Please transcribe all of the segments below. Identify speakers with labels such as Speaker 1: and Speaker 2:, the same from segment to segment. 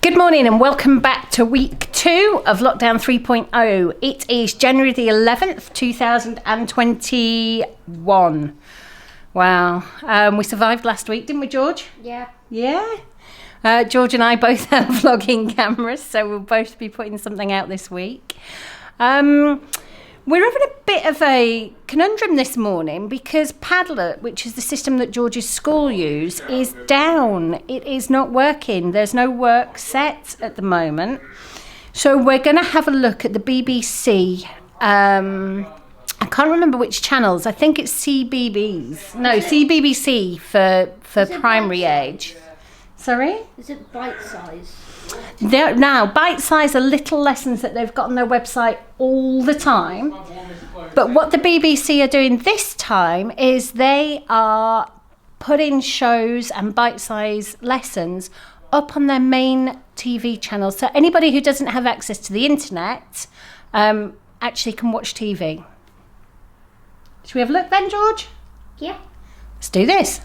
Speaker 1: Good morning and welcome back to week 2 of Lockdown 3.0. It is January the 11th, 2021. Wow. We survived last week, didn't we, George?
Speaker 2: Yeah.
Speaker 1: Yeah. George and I both have vlogging cameras, so we'll both be putting something out this week. We're having a bit of a conundrum this morning because Padlet, which is the system that George's school use, is down. It is not working. There's no work set at the moment. So we're going to have a look at the BBC. I can't remember which channels. I think it's CBBS. No, CBBC for primary age. Sorry?
Speaker 2: Is it bite size?
Speaker 1: Now, bite-size are little lessons that they've got on their website all the time. But what the BBC are doing this time is they are putting shows and bite-size lessons up on their main TV channel. So anybody who doesn't have access to the internet actually can watch TV. Should we have a look then, George?
Speaker 2: Yeah.
Speaker 1: Let's do this.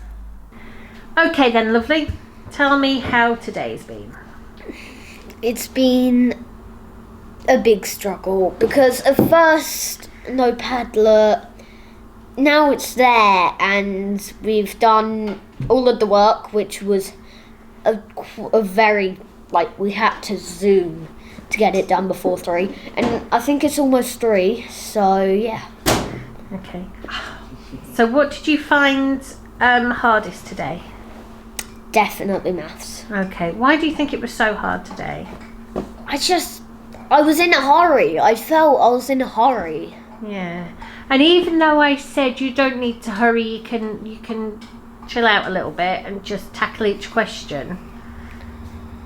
Speaker 1: Okay then, lovely. Tell me how today's been.
Speaker 2: It's been a big struggle because at first, no Padlet, now it's there and we've done all of the work, which was a very, we had to zoom to get it done before 3. And I think it's almost 3, so yeah.
Speaker 1: Okay. So what did you find hardest today?
Speaker 2: Definitely maths.
Speaker 1: Okay. Why do you think it was so hard today?
Speaker 2: I was in a hurry. I felt I was in a hurry.
Speaker 1: Yeah. And even though I said you don't need to hurry, you can chill out a little bit and just tackle each question.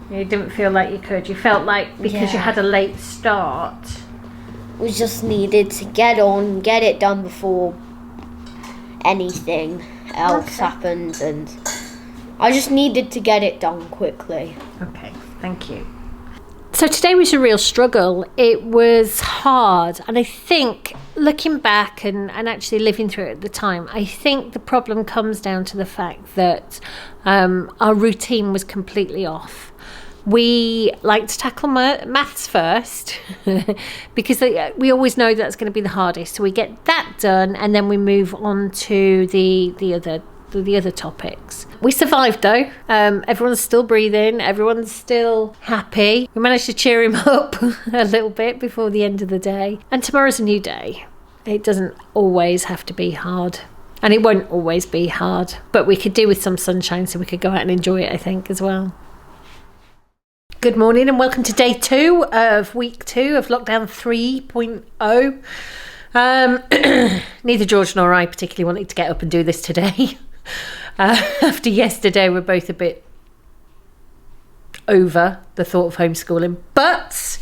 Speaker 1: You didn't feel like you could. You felt like because you had a late start.
Speaker 2: We just needed to get it done before anything else happened, and I just needed to get it done quickly.
Speaker 1: Okay, thank you. So today was a real struggle. It was hard, and I think looking back and actually living through it at the time, I think the problem comes down to the fact that our routine was completely off. We like to tackle maths first because we always know that's going to be the hardest. So we get that done and then we move on to the other topics. We survived though. Everyone's still breathing. Everyone's still happy. We managed to cheer him up a little bit before the end of the day. And tomorrow's a new day. It doesn't always have to be hard. And it won't always be hard. But we could do with some sunshine so we could go out and enjoy it, I think, as well. Good morning and welcome to day 2 of week 2 of Lockdown 3.0. Neither George nor I particularly wanted to get up and do this today. After yesterday, we're both a bit over the thought of homeschooling, but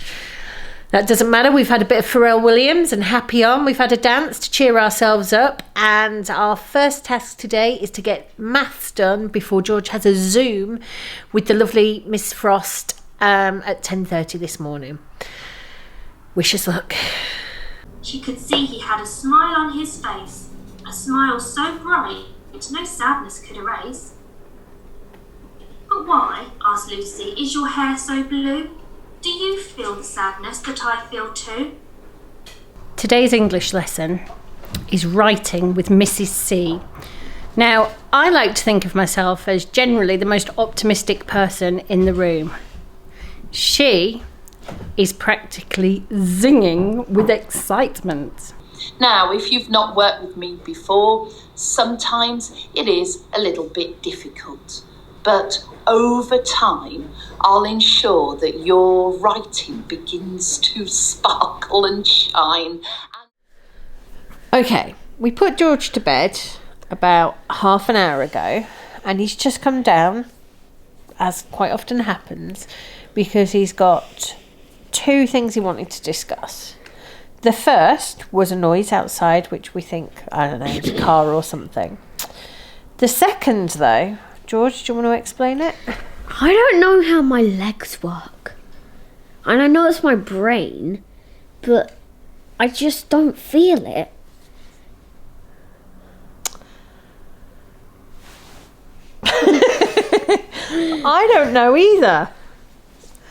Speaker 1: that doesn't matter. We've had a bit of Pharrell Williams and Happy On. We've had a dance to cheer ourselves up, and our first task today is to get maths done before George has a Zoom with the lovely Miss Frost at 10:30 this morning. Wish us luck.
Speaker 3: She could see he had a smile on his face, a smile so bright no sadness could erase. But why, asked Lucy, is your hair so blue? Do you feel the sadness that I feel too?
Speaker 1: Today's English lesson is writing with Mrs. C. Now, I like to think of myself as generally the most optimistic person in the room. She is practically zinging with excitement.
Speaker 4: Now, if you've not worked with me before, sometimes it is a little bit difficult. But over time, I'll ensure that your writing begins to sparkle and shine.
Speaker 1: Okay, we put George to bed about half an hour ago, and he's just come down, as quite often happens, because he's got 2 things he wanted to discuss. The first was a noise outside, which we think, I don't know, it was a car or something. The second, though, George, do you want to explain it?
Speaker 2: I don't know how my legs work. And I know it's my brain, but I just don't feel it.
Speaker 1: I don't know either.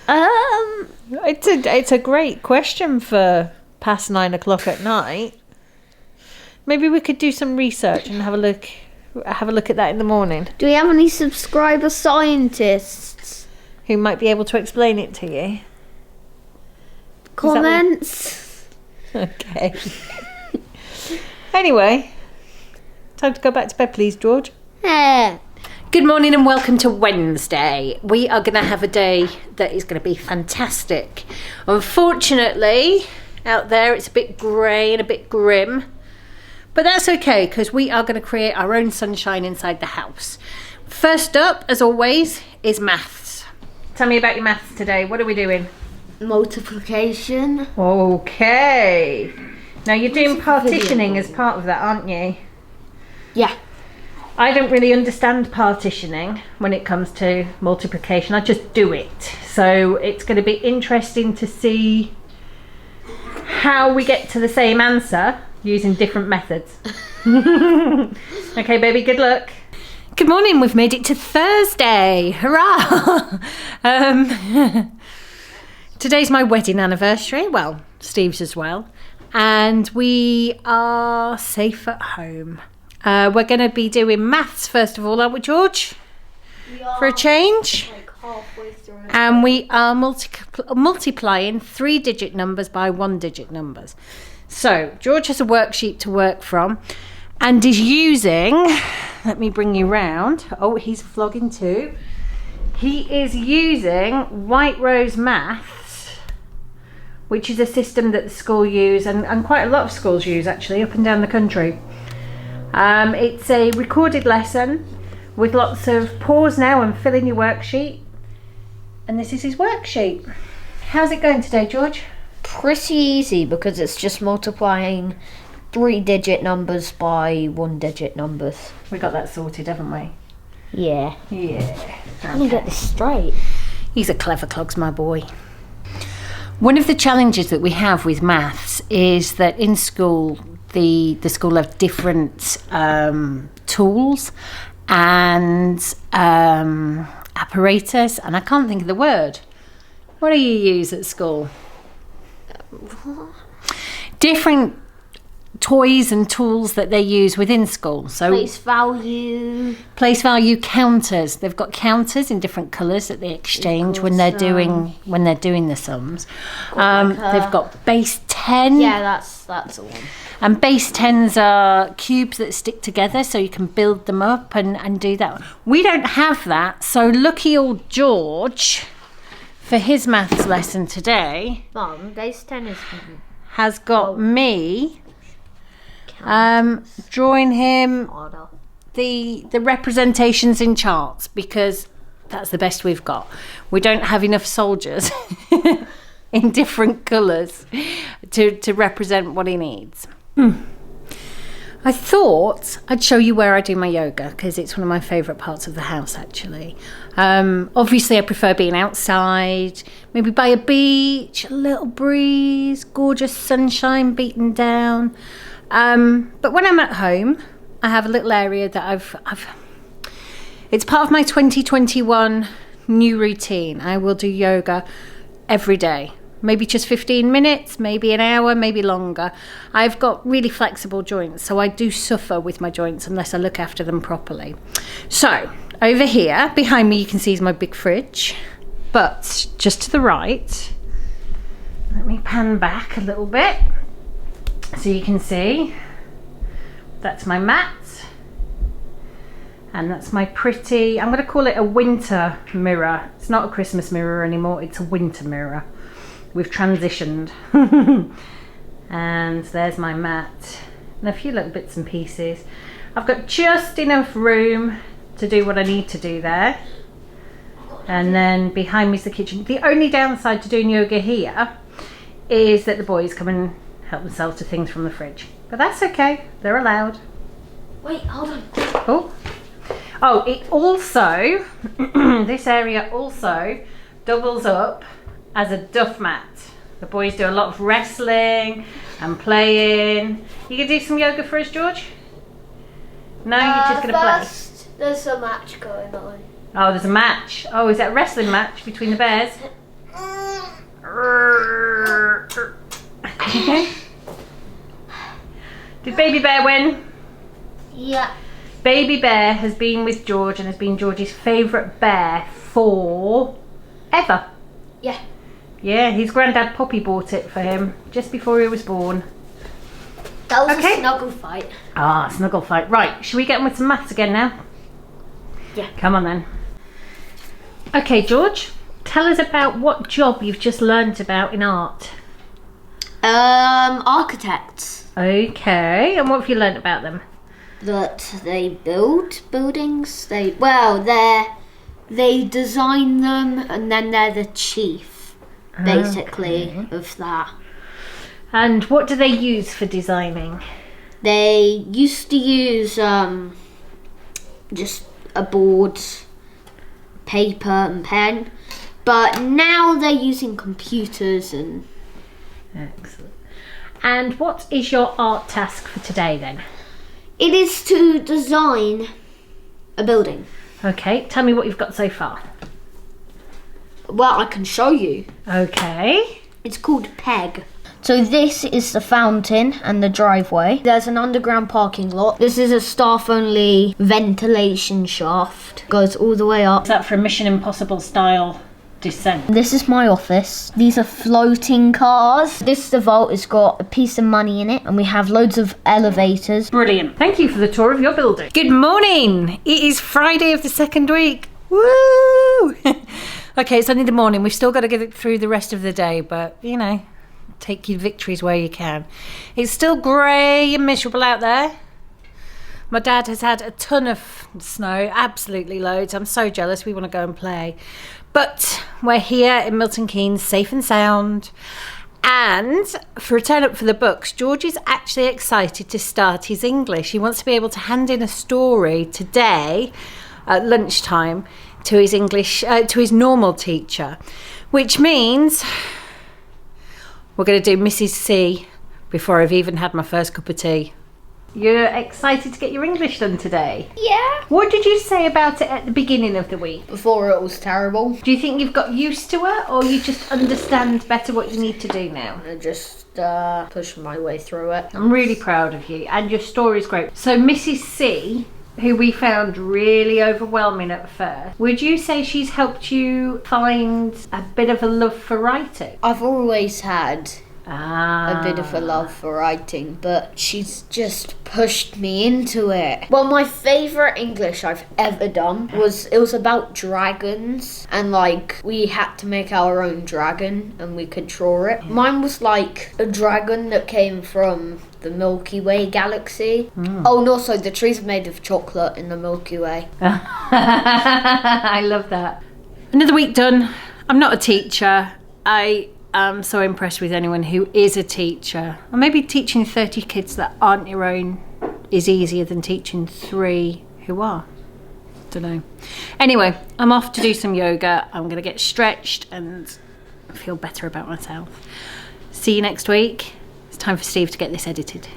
Speaker 1: It's a great question for past 9 o'clock at night. Maybe we could do some research and have a look at that in the morning.
Speaker 2: Do we have any subscriber scientists
Speaker 1: who might be able to explain it to you?
Speaker 2: Comments.
Speaker 1: Okay. Anyway, time to go back to bed, please, George.
Speaker 2: Yeah.
Speaker 1: Good morning and welcome to Wednesday. We are going to have a day that is going to be fantastic. Unfortunately, out there it's a bit grey and a bit grim. But that's okay, because we are going to create our own sunshine inside the house. First up, as always, is maths. Tell me about your maths today. What are we doing?
Speaker 2: Multiplication.
Speaker 1: Okay. Now you're doing partitioning as part of that, aren't you?
Speaker 2: Yeah.
Speaker 1: I don't really understand partitioning when it comes to multiplication. I just do it. So it's going to be interesting to see how we get to the same answer using different methods. Okay, baby, good luck. Good morning, we've made it to Thursday. Hurrah! Today's my wedding anniversary. Well, Steve's as well. And we are safe at home. We're going to be doing maths first of all, aren't we, George?
Speaker 2: We are,
Speaker 1: for a change.
Speaker 2: like halfway through.
Speaker 1: And we are multiplying 3-digit numbers by 1-digit numbers. So George has a worksheet to work from and is using, let me bring you round. Oh, he's vlogging too. He is using White Rose Maths, which is a system that the school use and quite a lot of schools use actually up and down the country. It's a recorded lesson with lots of pause now and fill in your worksheet. And this is his worksheet. How's it going today, George?
Speaker 2: Pretty easy because it's just multiplying 3-digit numbers by 1-digit numbers.
Speaker 1: We got that sorted, haven't we?
Speaker 2: Yeah.
Speaker 1: Yeah.
Speaker 2: Let me get this straight.
Speaker 1: He's a clever clogs, my boy. One of the challenges that we have with maths is that in school, the school have different tools and apparatus, and I can't think of the word. What do you use at school? Different toys and tools that they use within school. So
Speaker 2: Place value
Speaker 1: counters. They've got counters in different colours that they exchange when they're doing the sums. They've got base 10.
Speaker 2: Yeah, that's the one.
Speaker 1: And base 10s are cubes that stick together, so you can build them up and do that. We don't have that, so lucky old George, for his maths lesson today,
Speaker 2: Mum, base 10 is
Speaker 1: has got me drawing him
Speaker 2: harder.
Speaker 1: the representations in charts, because that's the best we've got. We don't have enough soldiers in different colours to represent what he needs. I thought I'd show you where I do my yoga, because it's one of my favourite parts of the house actually. Obviously I prefer being outside, maybe by a beach, a little breeze, gorgeous sunshine beating down. But when I'm at home, I have a little area that it's part of my 2021 new routine. I will do yoga every day. Maybe just 15 minutes, maybe an hour, maybe longer. I've got really flexible joints, so I do suffer with my joints unless I look after them properly. So, over here, behind me, you can see is my big fridge. But just to the right, let me pan back a little bit so you can see. That's my mat. And that's my pretty, I'm going to call it a winter mirror. It's not a Christmas mirror anymore, it's a winter mirror. We've transitioned. And there's my mat and a few little bits and pieces. I've got just enough room to do what I need to do there. And then behind me is the kitchen. The only downside to doing yoga here is that the boys come and help themselves to things from the fridge. But that's okay, they're allowed.
Speaker 2: Wait, hold on.
Speaker 1: Oh, it also, this area also doubles up as a duff mat. The boys do a lot of wrestling and playing. You gonna do some yoga for us, George? No, you're just gonna play?
Speaker 2: There's a match going on.
Speaker 1: Oh, there's a match. Oh, is that a wrestling match between the bears? Okay. Did Baby Bear win?
Speaker 2: Yeah.
Speaker 1: Baby Bear has been with George and has been George's favourite bear for ever.
Speaker 2: Yeah.
Speaker 1: Yeah, his granddad Poppy bought it for him just before he was born.
Speaker 2: That was
Speaker 1: Okay.
Speaker 2: a snuggle fight.
Speaker 1: Ah, snuggle fight. Right, should we get on with some maths again now?
Speaker 2: Yeah.
Speaker 1: Come on then. Okay, George, tell us about what job you've just learnt about in art.
Speaker 2: Architects.
Speaker 1: Okay, and what have you learnt about them?
Speaker 2: That they build buildings. They design them, and then they're the chief, basically, of that.
Speaker 1: And what do they use for designing?
Speaker 2: They used to use just a board, paper and pen, but now they're using computers and...
Speaker 1: Excellent. And what is your art task for today then?
Speaker 2: It is to design a building.
Speaker 1: Okay, tell me what you've got so far.
Speaker 2: Well, I can show you.
Speaker 1: Okay.
Speaker 2: It's called PEG. So this is the fountain and the driveway. There's an underground parking lot. This is a staff-only ventilation shaft. Goes all the way up.
Speaker 1: Is that for a Mission Impossible style descent?
Speaker 2: This is my office. These are floating cars. This is the vault. It's got a piece of money in it, and we have loads of elevators.
Speaker 1: Brilliant. Thank you for the tour of your building. Good morning. It is Friday of the second week. Woo! Okay, it's only the morning. We've still got to get it through the rest of the day, but you know, take your victories where you can. It's still grey and miserable out there. My dad has had a ton of snow, absolutely loads. I'm so jealous. We want to go and play. But we're here in Milton Keynes, safe and sound. And for a turn up for the books, George is actually excited to start his English. He wants to be able to hand in a story today at lunchtime to his English, to his normal teacher, which means we're going to do Mrs. C before I've even had my first cup of tea. You're excited to get your English done today?
Speaker 2: Yeah.
Speaker 1: What did you say about it at the beginning of the week?
Speaker 2: Before it was terrible.
Speaker 1: Do you think you've got used to it, or you just understand better what you need to do now?
Speaker 2: I just pushed my way through it.
Speaker 1: I'm really proud of you, and your story's great. So Mrs. C, who we found really overwhelming at first, would you say she's helped you find a bit of a love for writing?
Speaker 2: I've always had
Speaker 1: a
Speaker 2: bit of a love for writing, but she's just pushed me into it. Well, my favourite English I've ever done was about dragons, and like we had to make our own dragon and we could draw it. Mine was like a dragon that came from the Milky Way galaxy. Oh, and also the trees are made of chocolate in the Milky Way.
Speaker 1: I love that. Another week done. I'm not a teacher. I'm so impressed with anyone who is a teacher. Or maybe teaching 30 kids that aren't your own is easier than teaching 3 who are. Don't know. Anyway, I'm off to do some yoga. I'm going to get stretched and feel better about myself. See you next week. It's time for Steve to get this edited.